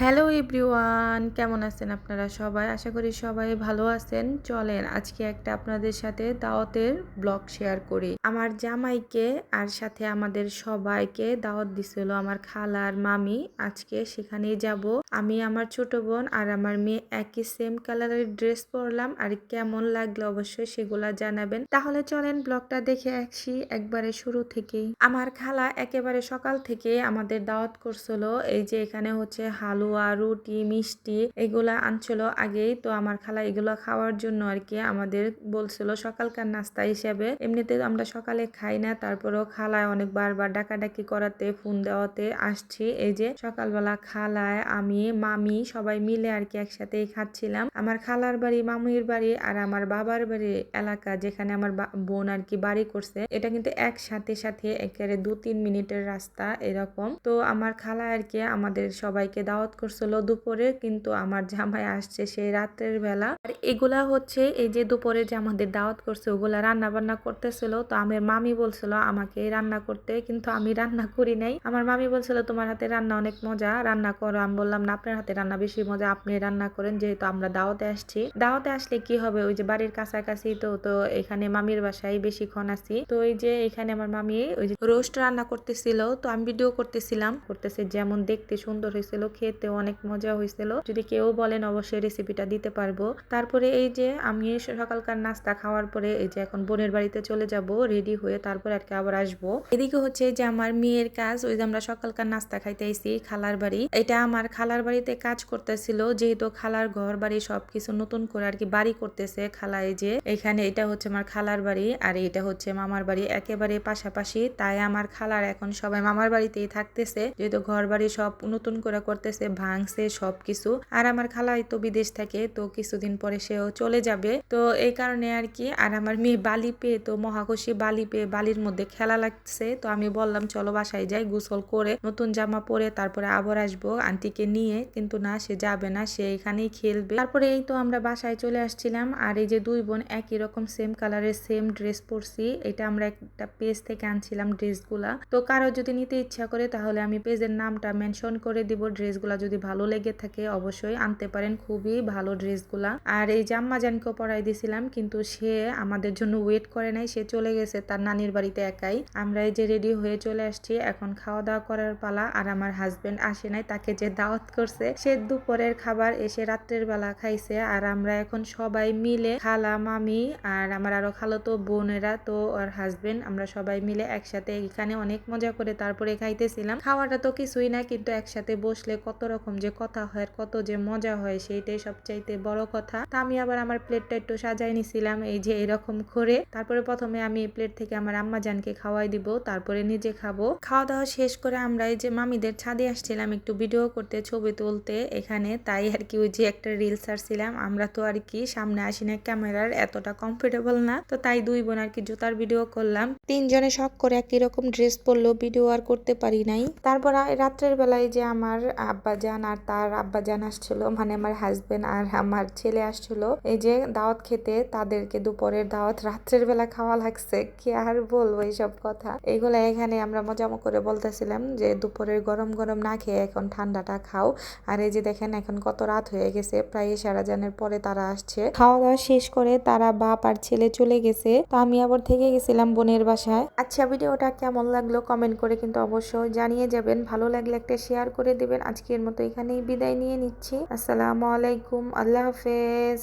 Hello everyone, কেমন আছেন আপনারা সবাই? আশা করি সবাই ভালো আছেন। চলেন আজকে একটা আপনাদের সাথে দাওয়াতের ব্লগ শেয়ার করি। আমার জামাইকে আর সাথে আমাদের সবাইকে দাওয়াত দিছিল আমার খালার মামি। আজকে সেখানেই যাব। আমি, আমার ছোট বোন আর আমার মেয়ে একই সেম কালারের ড্রেস পরলাম। আর কেমন লাগলো অবশ্যই সেগুলা জানাবেন। তাহলে চলেন ব্লগটা দেখে আসি একবারে শুরু থেকেই। আমার খালা একেবারে সকাল থেকে আমাদের দাওয়াত করছিল। এই যে এখানে হচ্ছে হালুয়া, রুটি, মিষ্টি এগুলা আনছিল আগেই। তো আমার খালা এগুলো খাওয়ার জন্য আর কি আমাদের বলছিল সকালকার নাস্তা হিসেবে। এমনিতে আমরা সকালে খাই না, তারপরেও খালায় অনেক বারবার ডাকাডাকি করাতে, ফোন দেওয়াতে আসছি। এই যে সকালবেলা খালায়, আমি, মামি সবাই মিলে আর কি একসাথেই খাচ্ছিলাম। আমার খালার বাড়ি, মামুর বাড়ি আর আমার বাবার বাড়ি এলাকা যেখানে আমার বোন আর কি বাড়ি করছে, এটা কিন্তু একসাথে সাথে একেবারে 2-3 মিনিটের রাস্তা এরকম। তো আমার খালা আর কি আমাদের সবাইকে দাওয়াত করছিল দুপুরে, কিন্তু আমার জামাই আসছে সেই রাতের বেলা। আর এগুলা হচ্ছে এই যে দুপুরে যে আমাদের দাওয়াত করছে ওগুলা রান্না বান্না করতেছিল। তো আমার মামি বলছিল আমাকে রান্না করতে, কিন্তু আমি রান্না করি নাই। আমার মামি বলছিল তোমার হাতে রান্না অনেক মজা, রান্না করো। আমি বললাম না, আপনার হাতে রান্না বেশি মজা, আপনি রান্না করেন, যেহেতু আমরা দাওয়াতে আসছি। দাওয়াতে আসলে কি হবে, ওই যে বাড়ির কাছাকাছি তো তো এখানে মামির বাসায় বেশিক্ষণ আছি। তো ওই যে এখানে আমার মামি ওই যে রোস্ট রান্না করতেছিল, তো আমি ভিডিও করতেছিলাম, করতেছে যেমন দেখতে সুন্দর হয়েছিল, খেতে অনেক মজা হয়েছিল। যদি কেউ বলেন অবশ্যই রেসিপিটা দিতে পারবো। তারপরে এই যে আমি সকালকার নাস্তা খাওয়ার পরে এই যে এখন বোনের বাড়িতে চলে যাব রেডি হয়ে, তারপরে আর কি আবার আসবো। এদিকে হচ্ছে যে আমার মেয়ের কাজ, ওই যে আমরা সকালকার নাস্তা খাইতে আইছি খালার বাড়ি। এটা আমার খালার বাড়িতে কাজ করতেছিল, যেহেতু খালার ঘর বাড়ি সবকিছু নতুন করে আর কি বাড়ি করতেছে খালা। এই যে এখানে এটা হচ্ছে আমার খালার বাড়ি আর এটা হচ্ছে মামার বাড়ি, একেবারে পাশাপাশি। তাই আমার খালার এখন সবাই মামার বাড়িতেই থাকতেছে, যেহেতু ঘর বাড়ি সব নতুন করে করতেছে, ভাঙছে সবকিছু। আর আমার খালাই তো বিদেশ থাকে, তো কিছুদিন পরে সেও চলে যাবে, তো এই কারণে আর কি। আর আমার মেয়ে বালি পেয়ে তো মহাখুশি, বালি পেয়ে বালির মধ্যে খেলা লাগছে। তো আমি বললাম চলো বাসায় যাই, গোসল করে নতুন জামা পরে তারপরে আবার আসবো আন্টিকে নিয়ে, কিন্তু না, সে যাবে না, সে এখানেই খেলবে। তারপরে এই তো আমরা বাসায় চলে আসছিলাম। আর এই যে দুই বোন একই রকম সেম কালারের সেম ড্রেস পরছি। এটা আমরা একটা পেজ থেকে আনছিলাম ড্রেসগুলা। তো কারো যদি নিতে ইচ্ছা করে তাহলে আমি পেজের নামটা মেনশন করে দিব। ড্রেসগুলা যদি ভালো লেগে থাকে অবশ্যই আনতে পারেন, খুবই ভালো ড্রেসগুলা। আর এই যে আম্মাজানকেও পরাই দিয়েছিলাম, কিন্তু সে আমাদের জন্য ওয়েট করে নাই, সে চলে গেছে তার নানির বাড়িতে একাই। আমরা এই যে রেডি হয়ে চলে আসছি, এখন খাওয়া দাওয়া করার পালা। আর আমার হাজবেন্ড আসে নাই, তাকে যে দাওয়াত করছে সে দুপুরের খাবার এসে রাত্রের বেলা খাইছে। আর আমরা এখন সবাই মিলে, খালা, মামি আর আমার আরো খালাতো বোনেরা তো আর হাজবেন্ড, আমরা সবাই মিলে একসাথে এখানে অনেক মজা করে তারপরে খাইতেছিলাম। খাওয়াটা তো কিছুই না, কিন্তু একসাথে বসলে কত রকম যে কথা হয়, কত যে মজা হয়, সেইটাই সবচাইতে বড় কথা। তা আমি আবার আমার প্লেটটা একটু সাজাই নিছিলাম এই যে এরকম করে। তারপরে প্রথমে আমি এই প্লেট থেকে আমার আম্মা জানকে খাওয়াই দিব, তারপরে নিজে খাবো। খাওয়া দাওয়া শেষ করে আমরা এই যে মামিদের ছাদে আসছিলাম একটু ভিডিও করতে, ছবি তুলতে এখানে। তাই আর কি ওই যে একটা রিলস ছাড়ছিলাম। আমরা তো আর কি সামনে আসি না, ক্যামেরার এতটা কমফোর্টেবল না, তো তাই দুই বোন আর কি জুতার ভিডিও করলাম। তিনজনে শখ করে একই রকম ড্রেস পরলো, ভিডিও আর করতে পারি নাই। তারপর রাত্রের বেলায় যে আমার আব্বাজান আর তার আব্বাজান আসছিল, মানে আমার হাজবেন্ড আর আমার ছেলে আসছিল এই যে দাওয়াত খেতে। তাদেরকে দুপুরের দাওয়াত রাত্রের বেলা খাওয়া লাগছে, কি আর বলবো এইসব কথা। এইগুলা এখানে আমরা মজা করে বলতেছিলাম যে দুপুরের গরম গরম না খেয়ে এখন ঠান্ডাটা খাও। আর এই যে দেখেন এখন কত রাত হয়ে গেছে, প্রায় সারাজানের পরে তারা আসছে। খাওয়া দাওয়া শেষ করে তারা বাপ আর ছেলে চলে গেছে, তো আমি আবার থেকে গেছিলাম বোনের বাসায়। আচ্ছা, ভিডিওটা কেমন লাগলো কমেন্ট করে কিন্তু অবশ্যই জানিয়ে যাবেন। ভালো লাগলে একটা শেয়ার করে দিবেন। আজকের মতো এখানেই বিদায় নিয়ে নিচ্ছি। আসসালামু আলাইকুম, আল্লাহ হাফেজ।